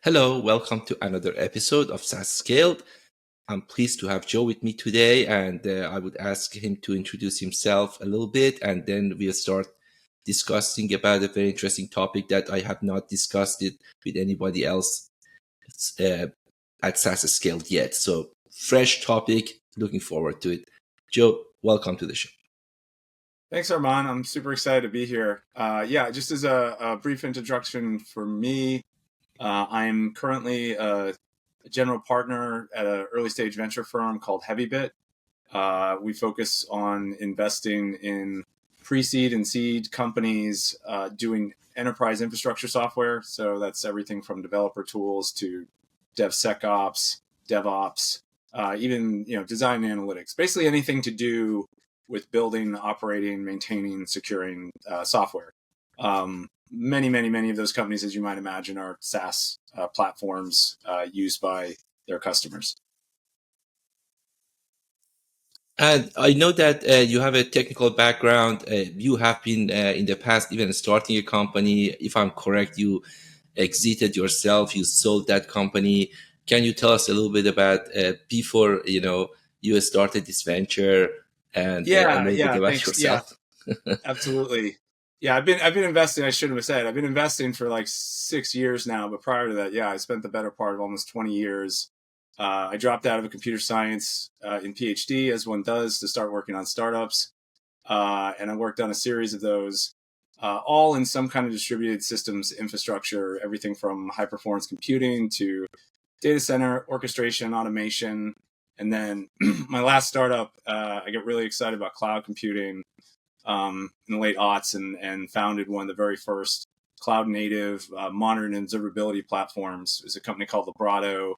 Hello, welcome to another episode of SaaS Scaled. I'm pleased to have Joe with me today, and I would ask him to introduce himself a little bit, and then we'll start discussing about a very interesting topic that I have not discussed it with anybody else uh, at SaaS Scaled yet. So, fresh topic, looking forward to it. Joe, welcome to the show. Thanks, Armand. I'm super excited to be here. Just as a brief introduction for me, I'm currently a general partner at an early stage venture firm called Heavybit. We focus on investing in pre-seed and seed companies doing enterprise infrastructure software. So that's everything from developer tools to DevSecOps, DevOps, even design and analytics. Basically anything to do with building, operating, maintaining, securing software. Many of those companies, as you might imagine, are SaaS platforms used by their customers. And I know that you have a technical background. You have been in the past even starting a company. If I'm correct, you exited yourself. You sold that company. Can you tell us a little bit about before you started this venture and a little bit about Thanks. yourself? Absolutely. Yeah, I've been investing. I should have said I've been investing for like 6 years now. But prior to that, I spent the better part of almost 20 years. I dropped out of a computer science in PhD, as one does, to start working on startups. And I worked on a series of those, all in some kind of distributed systems infrastructure, everything from high performance computing to data center orchestration, automation. And then my last startup, I get really excited about cloud computing in the late aughts and founded one of the very first cloud native monitoring and observability platforms. It was a company called Vibrato.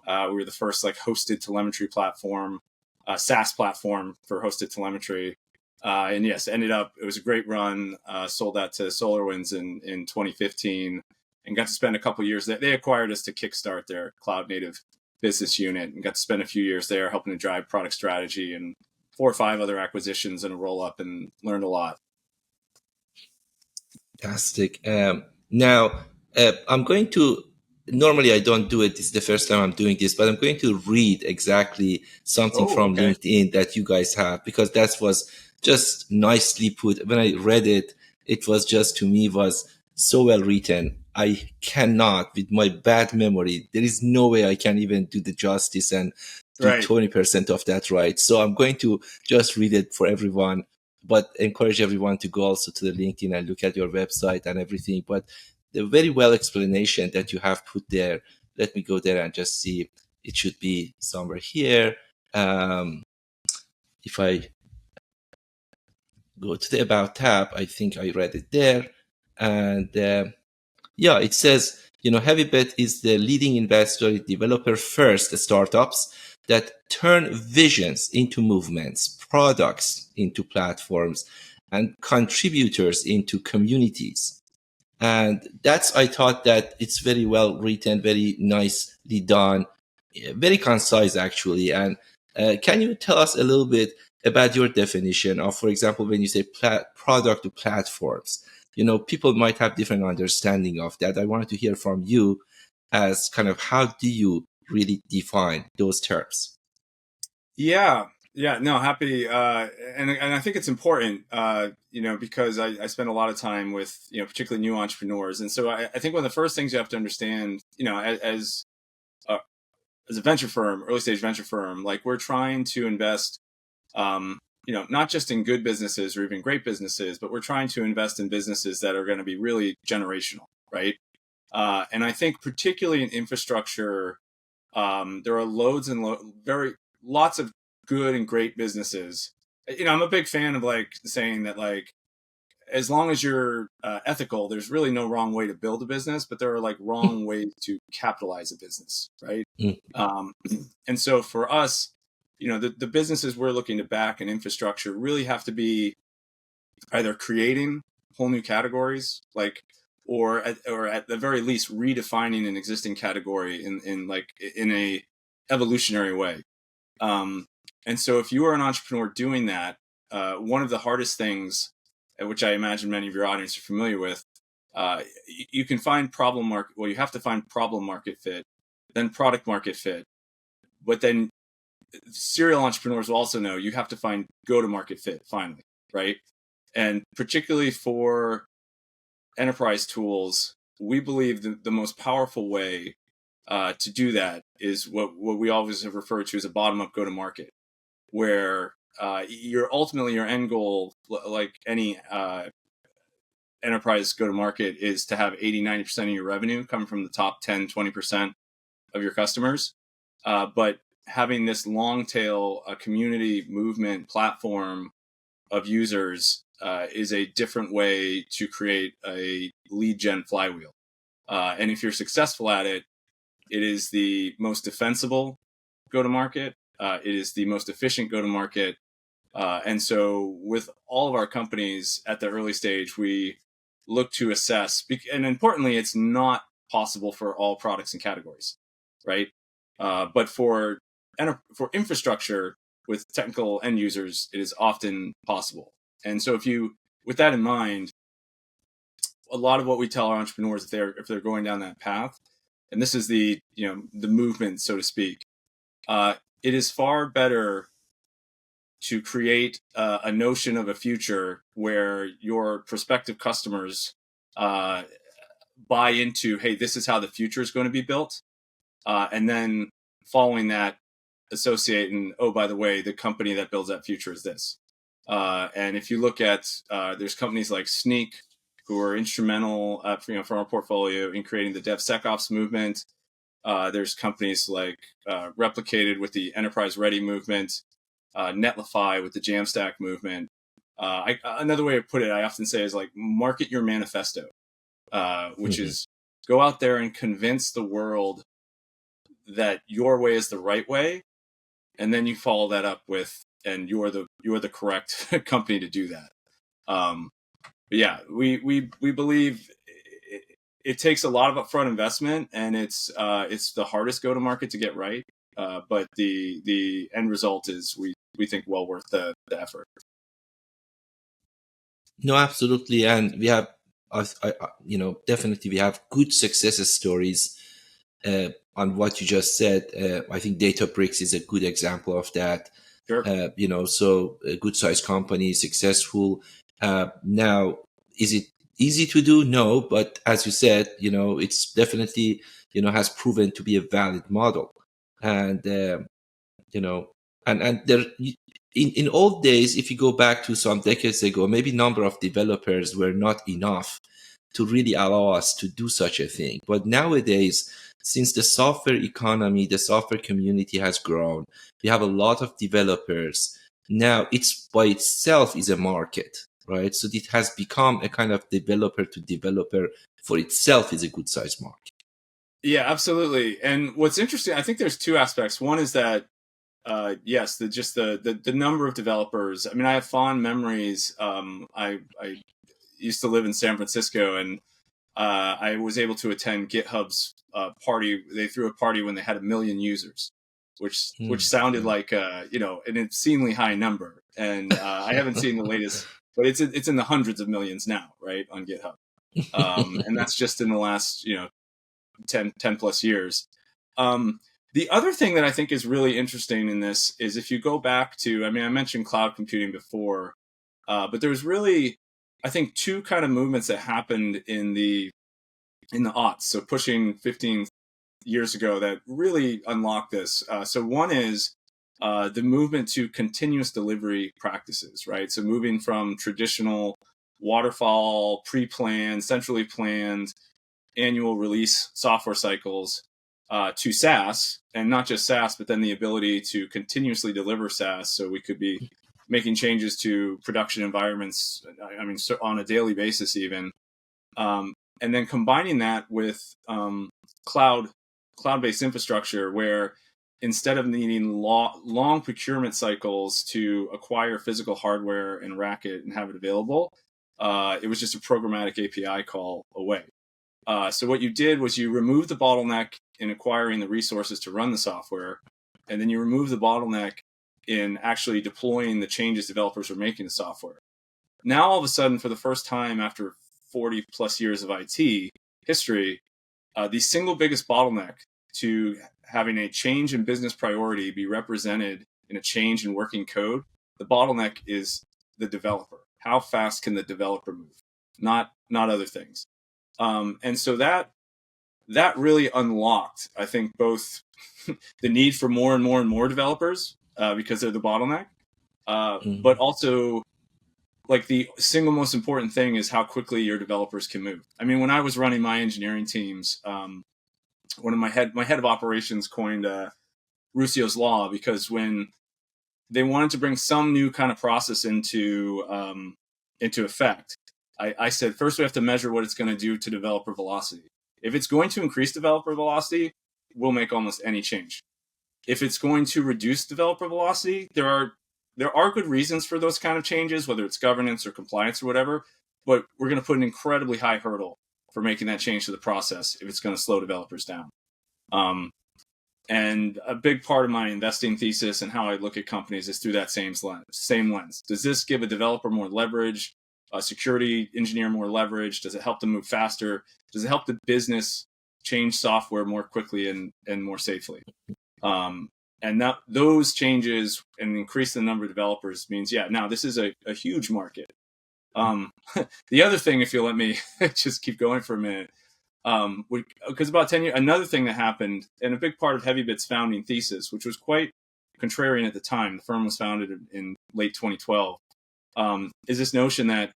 We were the first hosted telemetry platform, SaaS platform for hosted telemetry. And yes, it was a great run. Sold that to SolarWinds in 2015 and got to spend a couple years there. They acquired us to kickstart their cloud native business unit and got to spend a few years there helping to drive product strategy and 4 or 5 other acquisitions and a roll up, and learned a lot. Fantastic. Now, I'm going to, normally I don't do it. This is the first time I'm doing this, but I'm going to read exactly something from LinkedIn that you guys have, because that was just nicely put. When I read it, it was just, to me, was so well written. I cannot, with my bad memory, there is no way I can even do the justice and do 20% of that right. So I'm going to just read it for everyone, but encourage everyone to go also to the LinkedIn and look at your website and everything. But the very well explanation that you have put there, let me go there and just see. It should be somewhere here. If I go to the About tab, I think I read it there. And it says, Heavybit is the leading investor in developer-first startups that turn visions into movements, products into platforms, and contributors into communities. And I thought that it's very well written, very nicely done, very concise, actually. And can you tell us a little bit about your definition of, for example, when you say product to platforms? People might have different understanding of that. I wanted to hear from you as kind of, how do you really define those terms? Happy. And I think it's important, because I spend a lot of time with, particularly new entrepreneurs. And so I think one of the first things you have to understand, as a venture firm, early stage venture firm, we're trying to invest, not just in good businesses or even great businesses, but we're trying to invest in businesses that are going to be really generational, right? And I think particularly in infrastructure, there are lots of good and great businesses. I'm a big fan of saying that as long as you're ethical, there's really no wrong way to build a business, but there are wrong ways to capitalize a business, right? And so for us, the businesses we're looking to back in infrastructure really have to be either creating whole new categories, or at the very least redefining an existing category in a evolutionary way. And so if you are an entrepreneur doing that, one of the hardest things, which I imagine many of your audience are familiar with, you can find problem market. Well, you have to find problem market fit, then product market fit, but then serial entrepreneurs will also know you have to find go to market fit finally, right? And particularly for enterprise tools, we believe the most powerful way to do that is what we always have referred to as a bottom up go to market, where ultimately your end goal, like any enterprise go to market, is to have 80-90% of your revenue come from the top 10-20% of your customers. But having this long tail community movement platform of users is a different way to create a lead gen flywheel. And if you're successful at it, it is the most defensible go to market. It is the most efficient go to market. And so with all of our companies at the early stage, we look to assess, and importantly, it's not possible for all products and categories, right? But for infrastructure with technical end users, it is often possible. And so with that in mind, a lot of what we tell our entrepreneurs, if they're going down that path, and this is the movement, so to speak, it is far better to create a notion of a future where your prospective customers buy into, hey, this is how the future is going to be built, and then following that, associate, and oh, by the way, the company that builds that future is this. And if you look at, there's companies like Sneak who are instrumental, from our portfolio in creating the DevSecOps movement. There's companies like Replicated with the Enterprise Ready movement, Netlify with the Jamstack movement. Another way to put it, I often say, is like market your manifesto, which is go out there and convince the world that your way is the right way, and then you follow that up with, and you're the correct company to do that. But yeah, we believe it takes a lot of upfront investment, and it's the hardest go to market to get right. But the end result is we think well worth the effort. No, absolutely, and we have, definitely we have good success stories on what you just said. I think Databricks is a good example of that. Sure. So a good sized company, successful. Now, is it easy to do? No, but as you said, it's definitely, has proven to be a valid model. And, and there, in old days, if you go back to some decades ago, maybe number of developers were not enough to really allow us to do such a thing. But nowadays, since the software economy, the software community has grown, we have a lot of developers. Now it's by itself is a market, right? So it has become a kind of developer to developer for itself is a good size market. Yeah, absolutely. And what's interesting, I think there's two aspects. One is that, yes, the number of developers. I mean, I have fond memories. I used to live in San Francisco, and I was able to attend GitHub's party. They threw a party when they had 1 million users, which sounded like an obscenely high number. And I haven't seen the latest, but it's in the hundreds of millions now, right, on GitHub. And that's just in the last 10 plus years. The other thing that I think is really interesting in this is if you go back to, I mentioned cloud computing before, but there's really, I think, two kind of movements that happened in the aughts, so pushing 15 years ago, that really unlocked this. So one is the movement to continuous delivery practices, right? So moving from traditional waterfall, pre-planned, centrally planned, annual release software cycles to SaaS, and not just SaaS, but then the ability to continuously deliver SaaS. So we could be making changes to production environments, on a daily basis even. And then combining that with cloud-based infrastructure, where instead of needing long procurement cycles to acquire physical hardware and rack it and have it available, it was just a programmatic API call away. So what you did was you removed the bottleneck in acquiring the resources to run the software, and then you remove the bottleneck in actually deploying the changes developers were making to software. Now, all of a sudden, for the first time after 40 plus years of IT history, the single biggest bottleneck to having a change in business priority be represented in a change in working code, the bottleneck is the developer. How fast can the developer move? Not other things. And so that really unlocked, I think, both the need for more and more developers because they're the bottleneck, but also like the single most important thing is how quickly your developers can move. I mean, when I was running my engineering teams, one of my head of operations coined Ruscio's law, because when they wanted to bring some new kind of process into effect, I said, first we have to measure what it's going to do to developer velocity. If it's going to increase developer velocity, we'll make almost any change. If it's going to reduce developer velocity, there are good reasons for those kind of changes, whether it's governance or compliance or whatever, but we're going to put an incredibly high hurdle for making that change to the process if it's going to slow developers down. And a big part of my investing thesis and how I look at companies is through that same lens. Does this give a developer more leverage, a security engineer more leverage? Does it help them move faster? Does it help the business change software more quickly and more safely? And that those changes and increase the number of developers means, now this is a huge market. The other thing, if you'll let me just keep going for a minute, because about 10 years, another thing that happened, and a big part of Heavybit's founding thesis, which was quite contrarian at the time, the firm was founded in late 2012, is this notion that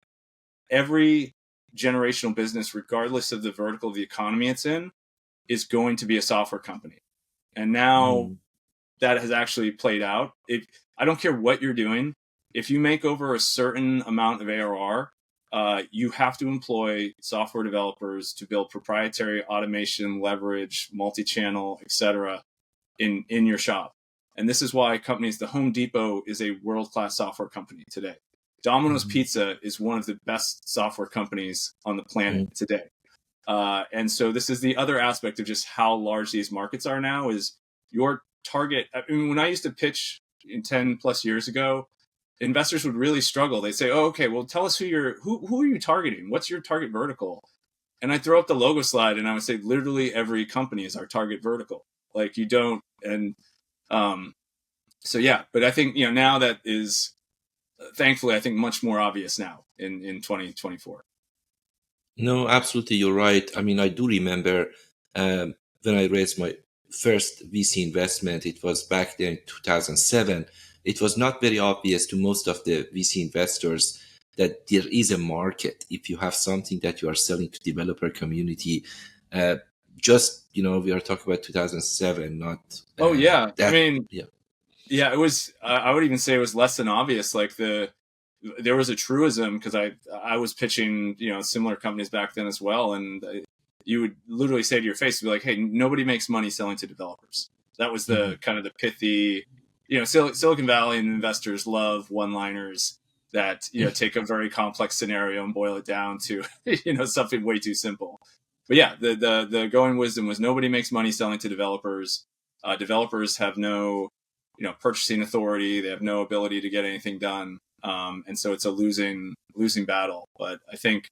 every generational business, regardless of the vertical of the economy it's in, is going to be a software company. And now that has actually played out. I don't care what you're doing. If you make over a certain amount of ARR, you have to employ software developers to build proprietary automation, leverage, multi-channel, etc. in your shop. And this is why companies, the Home Depot is a world-class software company today. Domino's Pizza is one of the best software companies on the planet today. And so this is the other aspect of just how large these markets are now is your target. I mean, when I used to pitch 10 plus years ago, investors would really struggle. They'd say, "Oh, okay, well, tell us who are you targeting? What's your target vertical?" And I'd throw up the logo slide and I would say, literally every company is our target vertical. Like you don't, and so yeah. But I think now that is thankfully I think much more obvious now in 2024. No, absolutely, you're right. I mean, I do remember when I raised my first VC investment, it was back then in 2007. It was not very obvious to most of the VC investors that there is a market if you have something that you are selling to developer community. We are talking about 2007, not. Oh yeah, that, I mean, yeah, it was. I would even say it was less than obvious. Like there was a truism because I was pitching similar companies back then as well, and you would literally say to your face, be like, "Hey, nobody makes money selling to developers." That was the kind of the pithy, Silicon Valley and investors love one-liners that take a very complex scenario and boil it down to something way too simple. But yeah, the going wisdom was nobody makes money selling to developers. Developers have no purchasing authority. They have no ability to get anything done. And so it's a losing battle. But I think,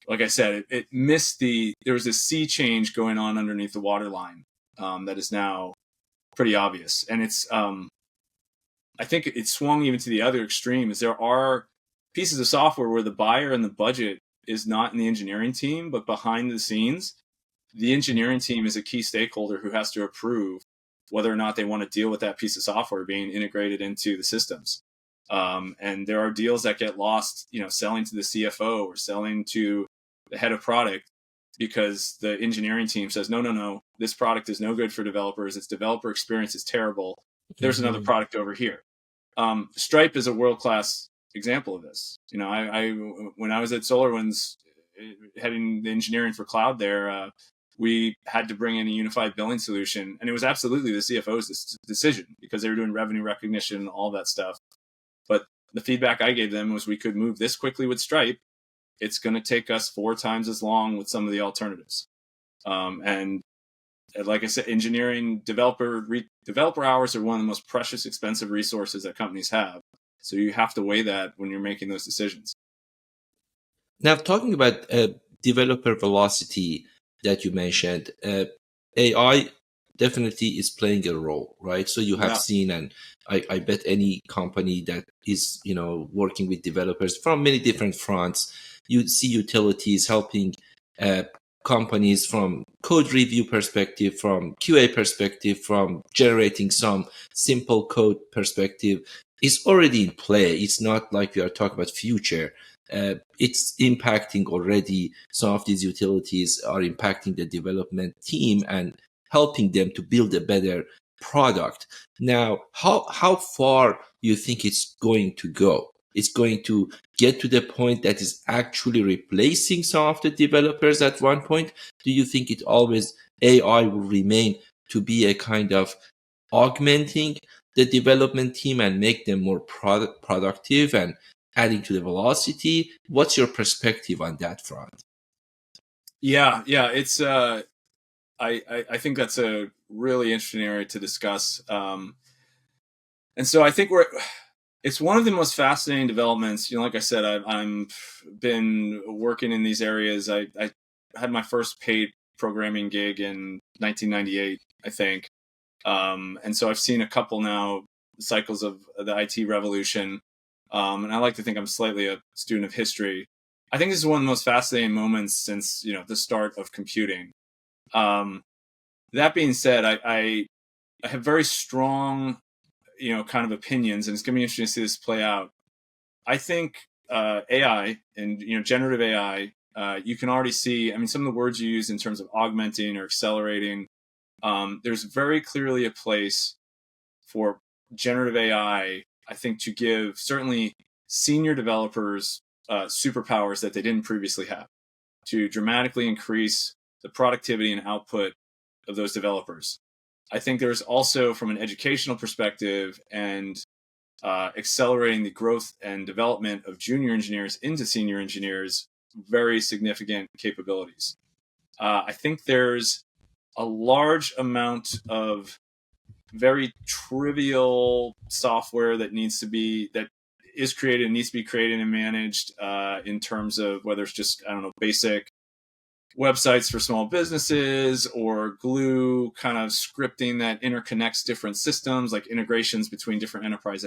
like I said, it missed there was a sea change going on underneath the waterline that is now pretty obvious. And it's, I think it swung even to the other extreme is there are pieces of software where the buyer and the budget is not in the engineering team, but behind the scenes, the engineering team is a key stakeholder who has to approve whether or not they want to deal with that piece of software being integrated into the systems. And there are deals that get lost, selling to the CFO or selling to the head of product because the engineering team says, no, this product is no good for developers. Its developer experience is terrible. There's another product over here. Stripe is a world-class example of this. I when I was at SolarWinds heading the engineering for cloud there, we had to bring in a unified billing solution. And it was absolutely the CFO's decision because they were doing revenue recognition, all that stuff. But the feedback I gave them was we could move this quickly with Stripe. It's going to take us 4 times as long with some of the alternatives. And like I said, engineering developer hours are one of the most precious, expensive resources that companies have. So you have to weigh that when you're making those decisions. Now, talking about developer velocity that you mentioned, AI definitely is playing a role, right? So you have Yeah. seen, and I bet any company that is, working with developers from many different fronts, you see utilities helping uh, companies from code review perspective, from QA perspective, from generating some simple code perspective. It's already in play. It's not like we are talking about future. It's impacting already. Some of these utilities are impacting the development team and helping them to build a better product. Now, how far you think it's going to go? It's going to get to the point that is actually replacing some of the developers at one point? Do you think it always AI will remain to be a kind of augmenting the development team and make them more productive and adding to the velocity? What's your perspective on that front? Yeah. It's I think that's a really interesting area to discuss. And so I think it's one of the most fascinating developments. Like I said, I'm been working in these areas. I had my first paid programming gig in 1998, I think. And so I've seen a couple now cycles of the IT revolution. And I like to think I'm slightly a student of history. I think this is one of the most fascinating moments since, the start of computing. Um, that being said, I have very strong, kind of opinions, and it's going to be interesting to see this play out. I think AI and generative AI, you can already see. I mean, some of the words you use in terms of augmenting or accelerating. There's very clearly a place for generative AI. I think to give certainly senior developers superpowers that they didn't previously have to dramatically increase the productivity and output of those developers. I think there's also, from an educational perspective and accelerating the growth and development of junior engineers into senior engineers, very significant capabilities. I think there's a large amount of very trivial software that is created and needs to be created and managed in terms of whether it's just, I don't know, basic websites for small businesses or glue kind of scripting that interconnects different systems, like integrations between different enterprise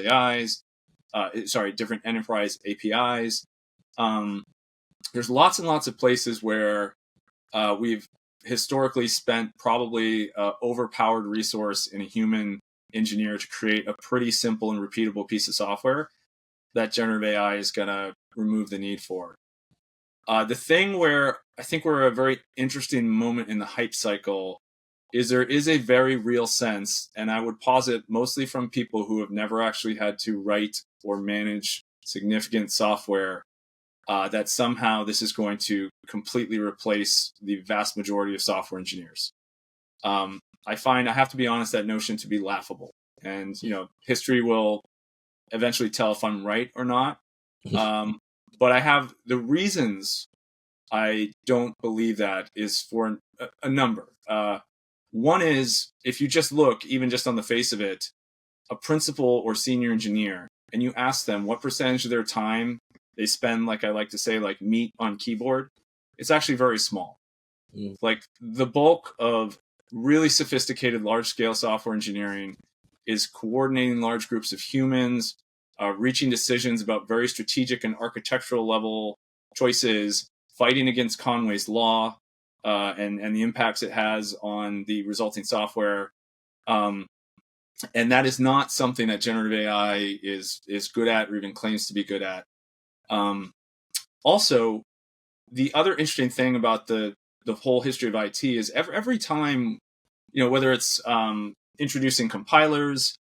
different enterprise APIs. There's lots and lots of places where we've historically spent probably overpowered resource in a human engineer to create a pretty simple and repeatable piece of software that generative AI is going to remove the need for. The thing where I think we're at a very interesting moment in the hype cycle is there is a very real sense, and I would posit mostly from people who have never actually had to write or manage significant software, that somehow this is going to completely replace the vast majority of software engineers. I have to be honest, that notion to be laughable. And, history will eventually tell if I'm right or not. But I have the reasons I don't believe that is for a number. One is, if you just look, even just on the face of it, a principal or senior engineer, and you ask them what percentage of their time they spend, like I like to say, like meat on keyboard, it's actually very small. Mm. Like the bulk of really sophisticated large scale software engineering is coordinating large groups of humans, reaching decisions about very strategic and architectural level choices, fighting against Conway's law, and the impacts it has on the resulting software. And that is not something that generative AI is good at or even claims to be good at. Also, the other interesting thing about the whole history of IT is every time, whether it's introducing compilers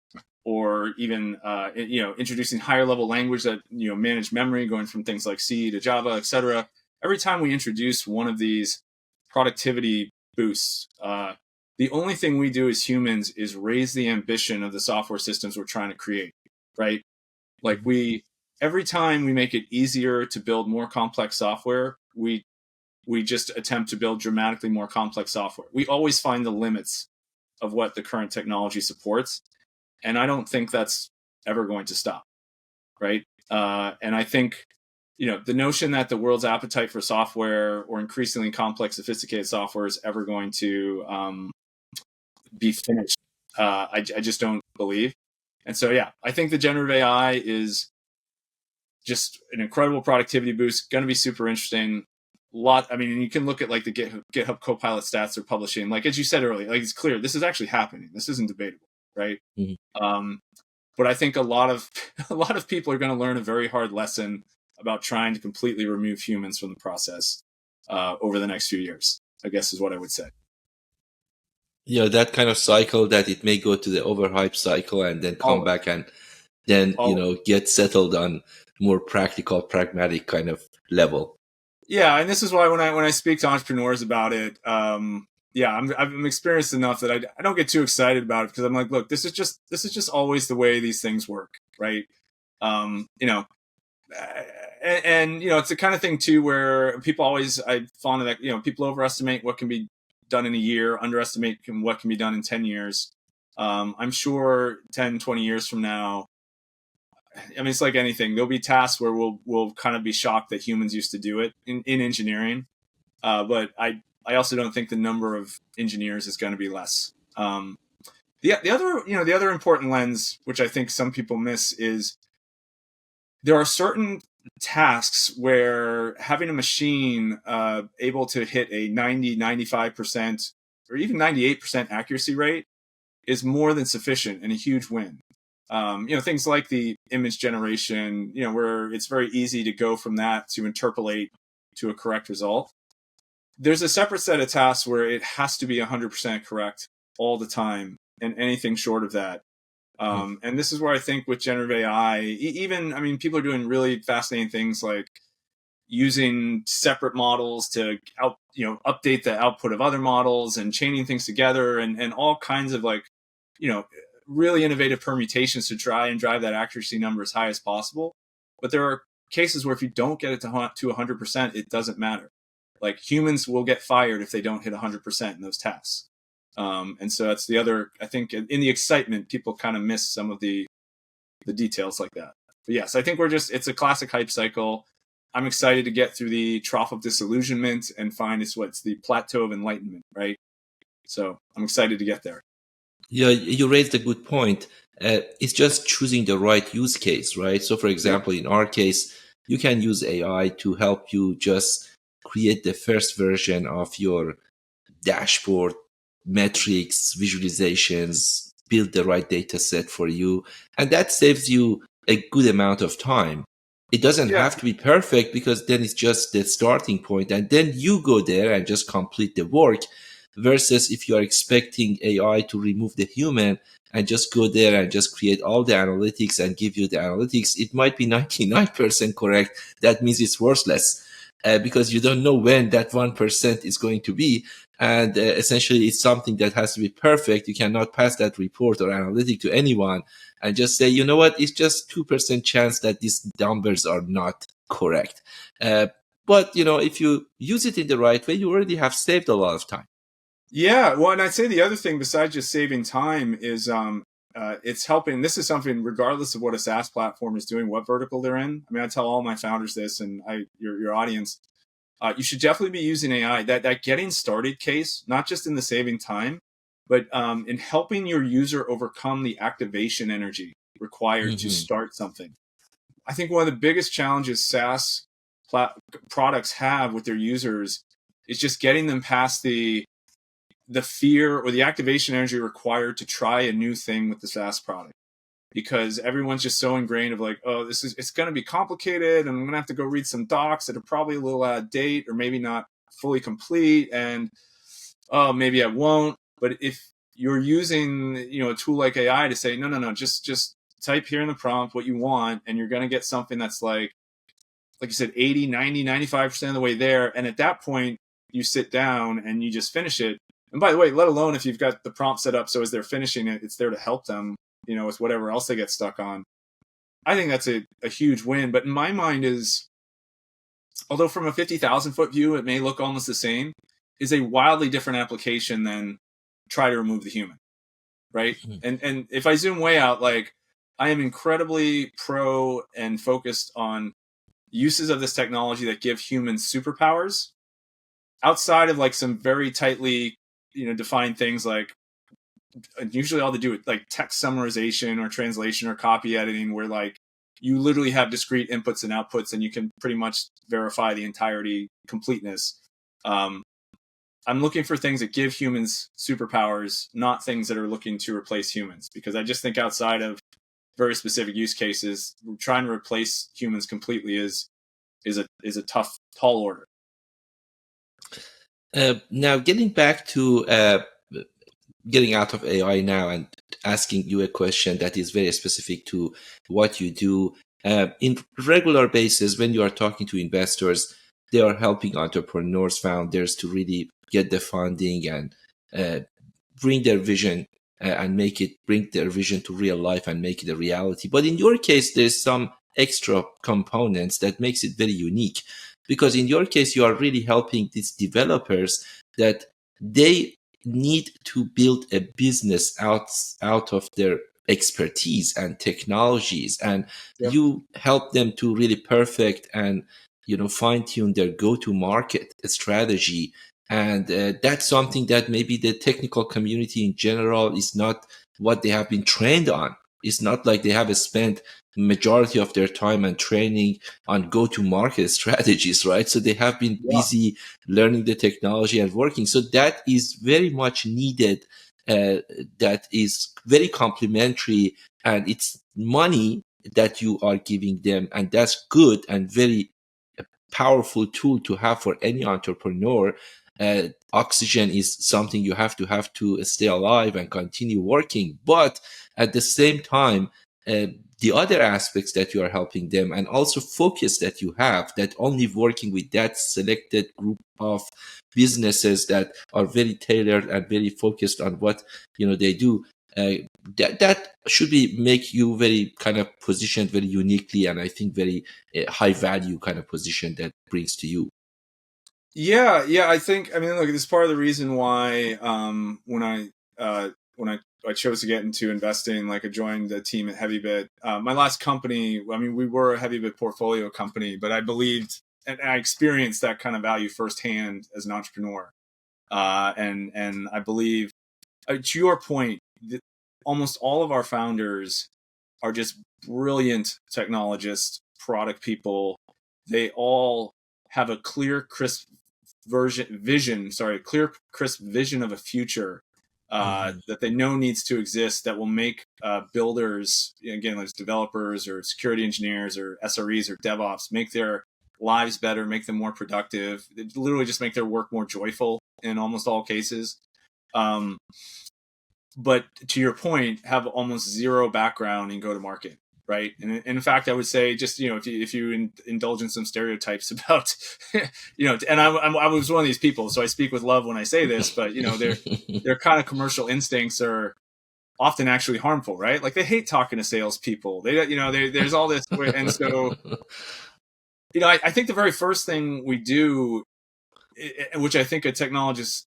or even introducing higher level language that manage memory, going from things like C to Java, etc. Every time we introduce one of these productivity boosts, the only thing we do as humans is raise the ambition of the software systems we're trying to create, right? Like every time we make it easier to build more complex software, we just attempt to build dramatically more complex software. We always find the limits of what the current technology supports. And I don't think that's ever going to stop, right? And I think, the notion that the world's appetite for software or increasingly complex, sophisticated software is ever going to be finished, I just don't believe. And so, yeah, I think the generative AI is just an incredible productivity boost, going to be super interesting. I mean, you can look at like the GitHub Copilot stats they're publishing. Like, as you said earlier, like it's clear this is actually happening. This isn't debatable, right? Mm-hmm. But I think a lot of people are going to learn a very hard lesson about trying to completely remove humans from the process over the next few years, I guess is what I would say. Yeah, that kind of cycle that it may go to the overhype cycle and then come back and then, get settled on more practical, pragmatic kind of level. Yeah, and this is why when I speak to entrepreneurs about it, I'm experienced enough that I don't get too excited about it, because I'm like, look, this is just always the way these things work, right? And it's the kind of thing too where people always, I find that people overestimate what can be done in a year, underestimate what can be done in 10 years. I'm sure 10, 20 years from now, I mean, it's like anything. There'll be tasks where we'll kind of be shocked that humans used to do it in engineering. But I also don't think the number of engineers is going to be less. The other important lens, which I think some people miss, is there are certain tasks where having a machine able to hit a 90, 95%, or even 98% accuracy rate is more than sufficient and a huge win. Things like the image generation, where it's very easy to go from that to interpolate to a correct result. There's a separate set of tasks where it has to be 100% correct all the time, and anything short of that. And this is where I think with generative AI, people are doing really fascinating things like using separate models to update the output of other models and chaining things together and all kinds of really innovative permutations to try and drive that accuracy number as high as possible. But there are cases where if you don't get it to 100%, it doesn't matter. Like, humans will get fired if they don't hit 100% in those tasks. And so that's the other, I think in the excitement, people kind of miss some of the details like that. But yes, I think it's a classic hype cycle. I'm excited to get through the trough of disillusionment and find what's the plateau of enlightenment, right? So I'm excited to get there. Yeah, you raised a good point. It's just choosing the right use case, right? So, for example, in our case, you can use AI to help you just create the first version of your dashboard, metrics, visualizations, build the right data set for you. And that saves you a good amount of time. It doesn't have to be perfect, because then it's just the starting point. And then you go there and just complete the work. Versus if you are expecting AI to remove the human and just go there and just create all the analytics and give you the analytics, it might be 99% correct. That means it's worthless, because you don't know when that 1% is going to be. And essentially, it's something that has to be perfect. You cannot pass that report or analytic to anyone and just say, you know what, it's just 2% chance that these numbers are not correct. But, if you use it in the right way, you already have saved a lot of time. Yeah, well, and I'd say the other thing besides just saving time is it's helping. This is something regardless of what a SaaS platform is doing, what vertical they're in. I mean, I tell all my founders this, and your audience, you should definitely be using AI. That getting started case, not just in the saving time, but in helping your user overcome the activation energy required to start something. I think one of the biggest challenges SaaS products have with their users is just getting them past the fear or the activation energy required to try a new thing with the SaaS product, because everyone's just so ingrained of like, oh, it's going to be complicated, and I'm going to have to go read some docs that are probably a little out of date or maybe not fully complete, and oh, maybe I won't. But if you're using a tool like AI to say, no, just type here in the prompt what you want, and you're going to get something that's like you said, 80, 90, 95% of the way there. And at that point, you sit down and you just finish it. And by the way, let alone if you've got the prompt set up so as they're finishing it, it's there to help them, with whatever else they get stuck on. I think that's a huge win. But in my mind although from a 50,000 foot view, it may look almost the same, is a wildly different application than try to remove the human, right? And if I zoom way out, like, I am incredibly pro and focused on uses of this technology that give humans superpowers outside of like some very tightly, defined things like usually all to do with like text summarization or translation or copy editing, where like you literally have discrete inputs and outputs and you can pretty much verify the entirety completeness. I'm looking for things that give humans superpowers, not things that are looking to replace humans, because I just think outside of very specific use cases, trying to replace humans completely is a tough, tall order. Now, getting back to getting out of AI now and asking you a question that is very specific to what you do. In regular basis, when you are talking to investors, they are helping entrepreneurs, founders to really get the funding and bring their vision and bring their vision to real life and make it a reality. But in your case, there's some extra components that makes it very unique, because in your case, you are really helping these developers that they need to build a business out of their expertise and technologies, and Yep. you help them to really perfect and fine tune their go to market strategy. And that's something that maybe the technical community in general is not what they have been trained on. It's not like they have spent majority of their time and training on go to market strategies, right? So they have been busy learning the technology and working. So that is very much needed. That is very complementary, and it's money that you are giving them, and that's good and very powerful tool to have for any entrepreneur. Oxygen is something you have to stay alive and continue working, but at the same time, the other aspects that you are helping them, and also focus that you have, that only working with that selected group of businesses that are very tailored and very focused on what they do, that should be make you very kind of positioned very uniquely, and I think very high value kind of position that brings to you. Yeah, I think, I mean, look, this is part of the reason why when I chose to get into investing, like I joined the team at Heavybit. My last company, I mean, we were a Heavybit portfolio company, but I believed and I experienced that kind of value firsthand as an entrepreneur. And I believe, to your point, almost all of our founders are just brilliant technologists, product people. They all have a clear, crisp clear, crisp vision of a future that they know needs to exist, that will make builders, again, like developers or security engineers or SREs or DevOps, make their lives better, make them more productive, literally just make their work more joyful in almost all cases. But to your point, have almost zero background in go-to-market, right? And in fact, I would say, just if you indulge in some stereotypes about, and I was one of these people, so I speak with love when I say this, but their kind of commercial instincts are often actually harmful, right? Like they hate talking to salespeople. There's all this, and so I think the very first thing we do, which I think a technologist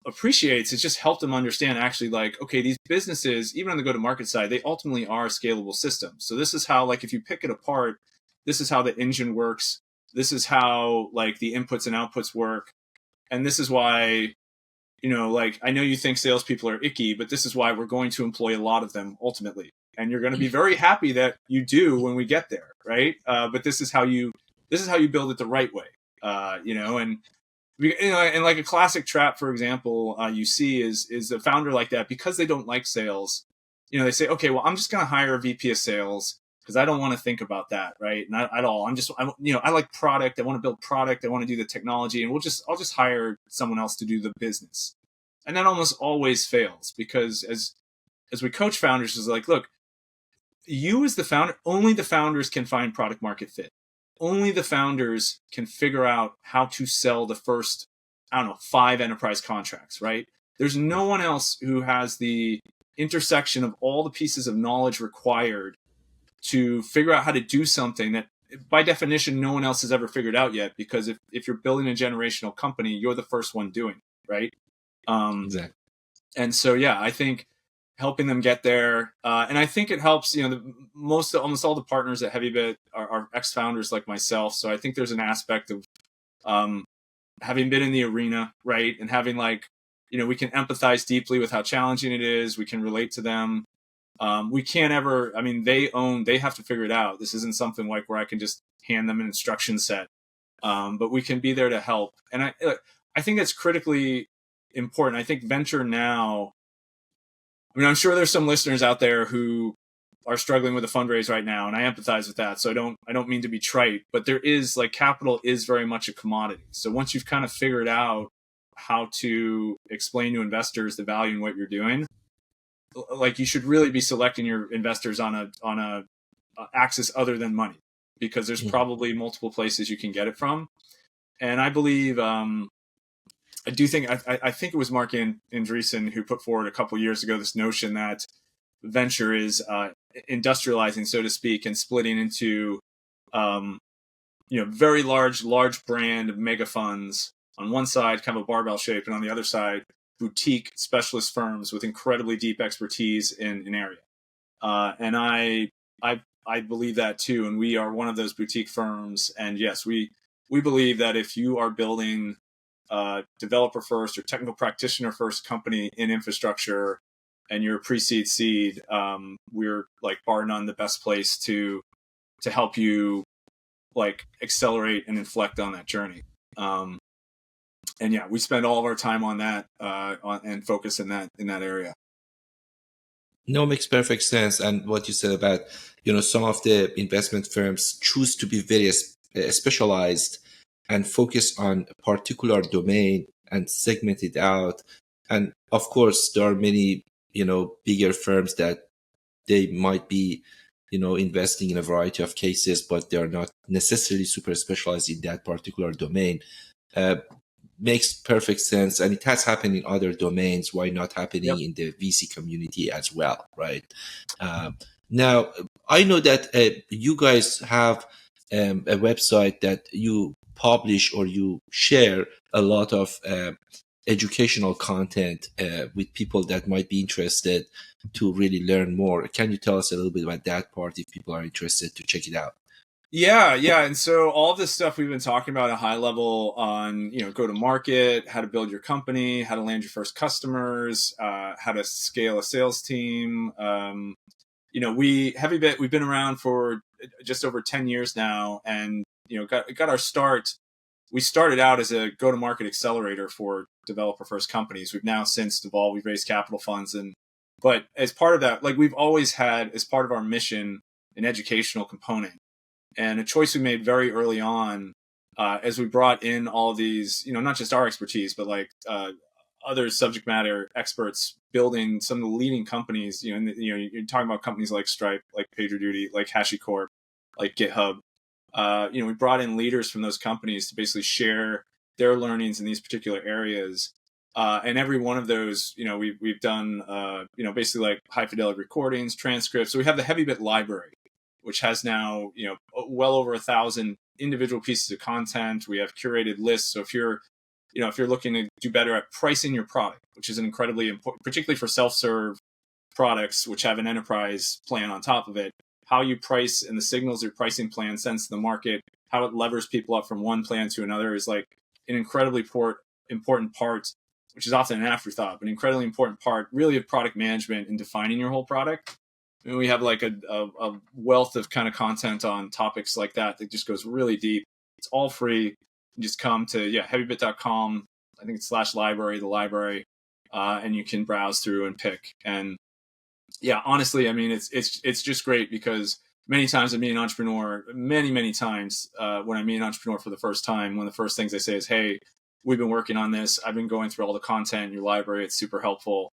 appreciates, is just help them understand, actually, like, okay, these businesses, even on the go-to-market side, they ultimately are scalable systems. So this is how, like, if you pick it apart, this is how the engine works. This is how, like, the inputs and outputs work. And this is why, like, I know you think salespeople are icky, but this is why we're going to employ a lot of them ultimately. And you're going to be very happy that you do when we get there, right? But this is how you build it the right way, and like a classic trap, for example, you see is a founder like that, because they don't like sales. They say, okay, well, I'm just going to hire a VP of sales because I don't want to think about that, right? Not at all. I like product. I want to build product. I want to do the technology, and I'll just hire someone else to do the business. And that almost always fails, because as we coach founders, is like, look, you as the founder, only the founders can find product market fit. Only the founders can figure out how to sell the first, 5 enterprise contracts, right? There's no one else who has the intersection of all the pieces of knowledge required to figure out how to do something that, by definition, no one else has ever figured out yet. Because if you're building a generational company, you're the first one doing it, right? Exactly. And so, yeah, I think helping them get there. And I think it helps, almost all the partners at Heavybit are ex-founders like myself. So I think there's an aspect of having been in the arena, right? And having we can empathize deeply with how challenging it is. We can relate to them. We can't ever, they have to figure it out. This isn't something like where I can just hand them an instruction set. But we can be there to help. And I think that's critically important. I think venture now, I'm sure there's some listeners out there who are struggling with a fundraise right now, and I empathize with that. So I don't mean to be trite, but there is capital is very much a commodity. So once you've kind of figured out how to explain to investors the value in what you're doing, you should really be selecting your investors on a axis other than money, because there's probably multiple places you can get it from. And I believe, I think it was Mark Andreessen who put forward a couple years ago this notion that venture is industrializing, so to speak, and splitting into very large brand mega funds on one side, kind of a barbell shape, and on the other side, boutique specialist firms with incredibly deep expertise in an area. And I believe that too, and we are one of those boutique firms. And yes, we believe that if you are building developer first or technical practitioner first company in infrastructure, and you're pre-seed seed, we're bar none the best place to help you accelerate and inflect on that journey. And yeah, we spend all of our time on that and focus in that area. No, makes perfect sense. And what you said about, some of the investment firms choose to be very specialized and focus on a particular domain and segment it out. And of course, there are many, bigger firms that they might be, investing in a variety of cases, but they are not necessarily super specialized in that particular domain. Makes perfect sense. And it has happened in other domains. Why not happening in the VC community as well, right? Now, I know that you guys have a website that you publish or you share a lot of educational content with people that might be interested to really learn more. Can you tell us a little bit about that part if people are interested to check it out? Yeah. And so all this stuff we've been talking about at a high level on, go to market, how to build your company, how to land your first customers, how to scale a sales team. Heavybit, we've been around for just over 10 years now, and, got our start. We started out as a go-to-market accelerator for developer-first companies. We've now since evolved. We've raised capital funds, but as part of that, we've always had as part of our mission an educational component, and a choice we made very early on as we brought in all these, not just our expertise, but other subject matter experts building some of the leading companies. You're talking about companies like Stripe, like PagerDuty, like HashiCorp, like GitHub. We brought in leaders from those companies to basically share their learnings in these particular areas. And every one of those, we've done, basically high fidelity recordings, transcripts. So we have the Heavybit library, which has now, well over 1,000 individual pieces of content. We have curated lists. So if you're looking to do better at pricing your product, which is an incredibly important, particularly for self-serve products, which have an enterprise plan on top of it, how you price and the signals your pricing plan sends to the market, how it levers people up from one plan to another is an incredibly important part, which is often an afterthought, but an incredibly important part really of product management and defining your whole product. And we have a wealth of kind of content on topics like that just goes really deep. It's all free. You just come to heavybit.com. I think it's /library, the library, and you can browse through and pick. And honestly, it's just great because many times I meet an entrepreneur, many times when I meet an entrepreneur for the first time, one of the first things they say is, "Hey, we've been working on this. I've been going through all the content in your library. It's super helpful."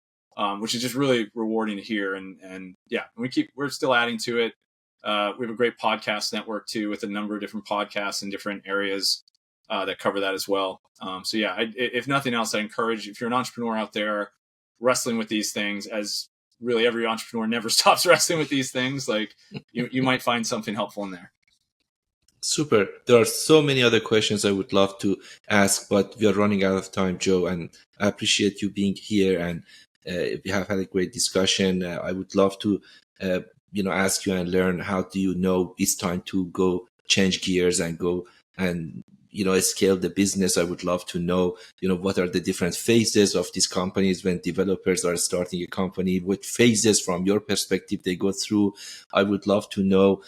Which is just really rewarding to hear. And we're still adding to it. We have a great podcast network too, with a number of different podcasts in different areas that cover that as well. If nothing else, I encourage, if you're an entrepreneur out there wrestling with these things, as really every entrepreneur never stops wrestling with these things, you might find something helpful in there. Super. There are so many other questions I would love to ask, but we are running out of time, Joe, and I appreciate you being here and We have had a great discussion. I would love to, ask you and learn how do you know it's time to go change gears and go and scale the business. I would love to know, what are the different phases of these companies when developers are starting a company, what phases from your perspective they go through. I would love to know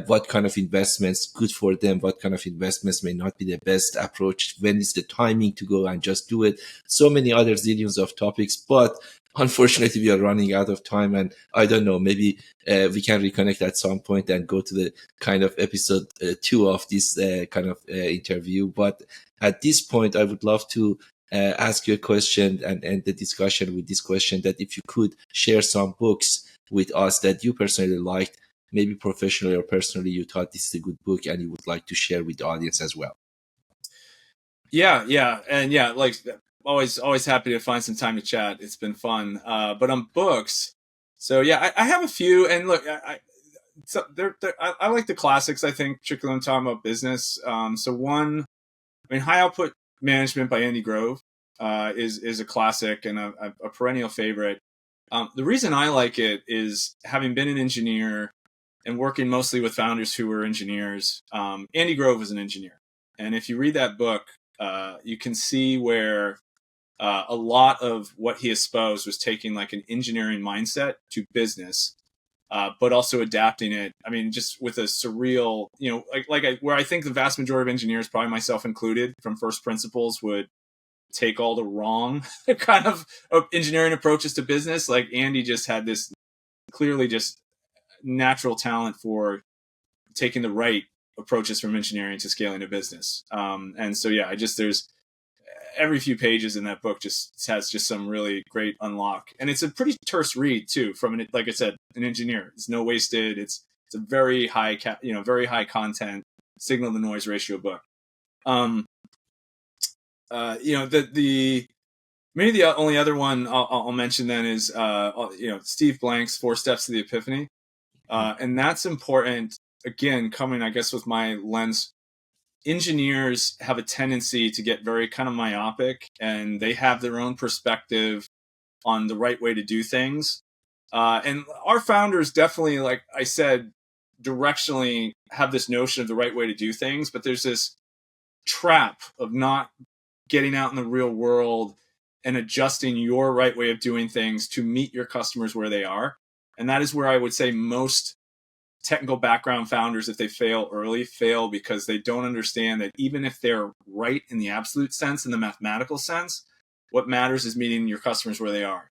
what kind of investments good for them, what kind of investments may not be the best approach, when is the timing to go and just do it. So many other zillions of topics, but unfortunately we are running out of time, and I don't know, maybe we can reconnect at some point and go to the kind of episode 2 of this kind of interview. But at this point, I would love to ask you a question and end the discussion with this question, that if you could share some books with us that you personally liked, maybe professionally or personally, you thought this is a good book and you would like to share with the audience as well. Yeah. And yeah, like always happy to find some time to chat. It's been fun. But on books, so yeah, I have a few, and look, I like the classics, I think, particularly when I'm talking about business. So one, High Output Management by Andy Grove is a classic and a perennial favorite. The reason I like it is, having been an engineer and working mostly with founders who were engineers. Andy Grove was an engineer, and if you read that book, you can see where a lot of what he espoused was taking like an engineering mindset to business, but also adapting it. Just with a surreal, where I think the vast majority of engineers, probably myself included, from first principles would take all the wrong kind of engineering approaches to business. Like Andy just had this clearly just natural talent for taking the right approaches from engineering to scaling a business. And so, yeah, there's every few pages in that book just has just some really great unlock. And it's a pretty terse read too, from like I said, an engineer. It's no wasted. It's a very high, very high content, signal to noise ratio book. Maybe the only other one I'll mention then is, Steve Blank's 4 Steps to the Epiphany. And that's important, again, coming, I guess, with my lens. Engineers have a tendency to get very kind of myopic, and they have their own perspective on the right way to do things. And our founders definitely, like I said, directionally have this notion of the right way to do things, but there's this trap of not getting out in the real world and adjusting your right way of doing things to meet your customers where they are. And that is where I would say most technical background founders, if they fail early, fail because they don't understand that even if they're right in the absolute sense, in the mathematical sense, what matters is meeting your customers where they are.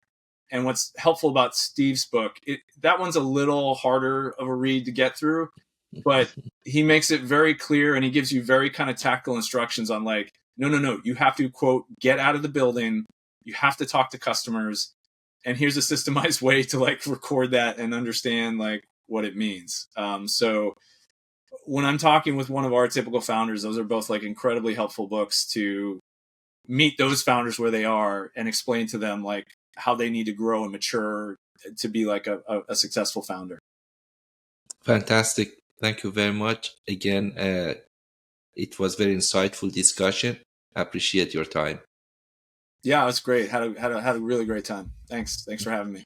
And what's helpful about Steve's book, that one's a little harder of a read to get through, but he makes it very clear, and he gives you very kind of tactical instructions on like, no, you have to, quote, get out of the building, you have to talk to customers, and here's a systemized way to like record that and understand like what it means. So when I'm talking with one of our typical founders, those are both like incredibly helpful books to meet those founders where they are and explain to them like how they need to grow and mature to be like a successful founder. Fantastic. Thank you very much. Again, it was very insightful discussion. I appreciate your time. Yeah, it's great. Had a really great time. Thanks for having me.